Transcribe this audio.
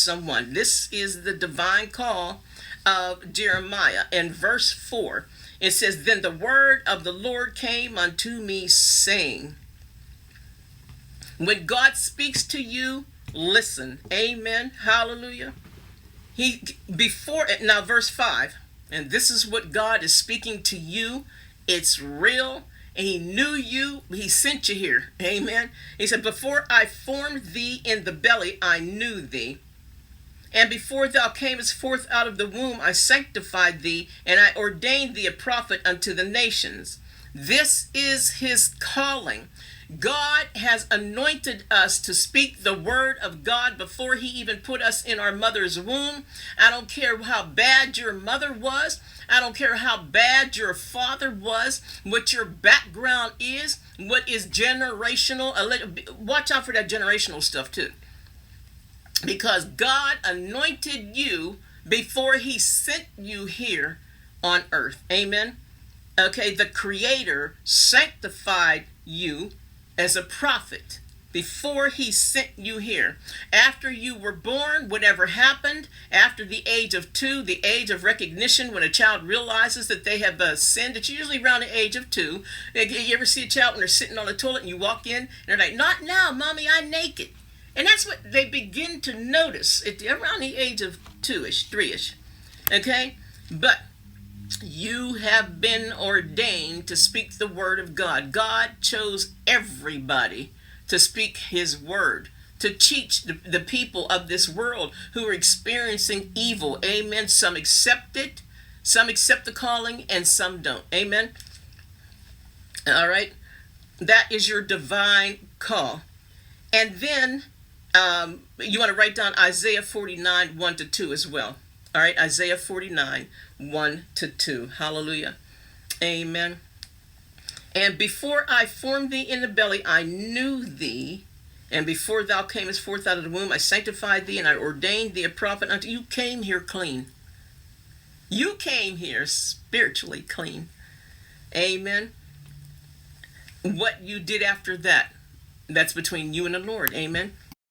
someone. This is the divine call of Jeremiah. In verse 4, it says, "Then the word of the Lord came unto me, saying," when God speaks to you, listen. Amen. Hallelujah. Now verse 5, and this is what God is speaking to you. It's real. And he knew you. He sent you here. Amen. He said, "Before I formed thee in the belly, I knew thee. And before thou camest forth out of the womb, I sanctified thee, and I ordained thee a prophet unto the nations." This is his calling. God has anointed us to speak the word of God before he even put us in our mother's womb. I don't care how bad your mother was. I don't care how bad your father was, what your background is, what is generational. Watch out for that generational stuff too. Because God anointed you before he sent you here on earth. Amen. Okay, the Creator sanctified you as a prophet before he sent you here. After you were born, whatever happened, after the age of 2, the age of recognition, when a child realizes that they have sinned, it's usually around the age of 2. You ever see a child when they're sitting on the toilet and you walk in and they're like, "Not now, mommy, I'm naked." And that's what they begin to notice at around the age of 2-ish, 3-ish. Okay? But you have been ordained to speak the word of God. God chose everybody to speak his word, to teach the people of this world who are experiencing evil. Amen. Some accept it, some accept the calling, and some don't. Amen. All right. That is your divine call. And then you want to write down Isaiah 49, 1-2 as well. All right, Isaiah 49, 1-2. Hallelujah. Amen. "And before I formed thee in the belly, I knew thee. And before thou camest forth out of the womb, I sanctified thee, and I ordained thee a prophet unto you." Came here clean. You came here spiritually clean. Amen. What you did after that, that's between you and the Lord. Amen.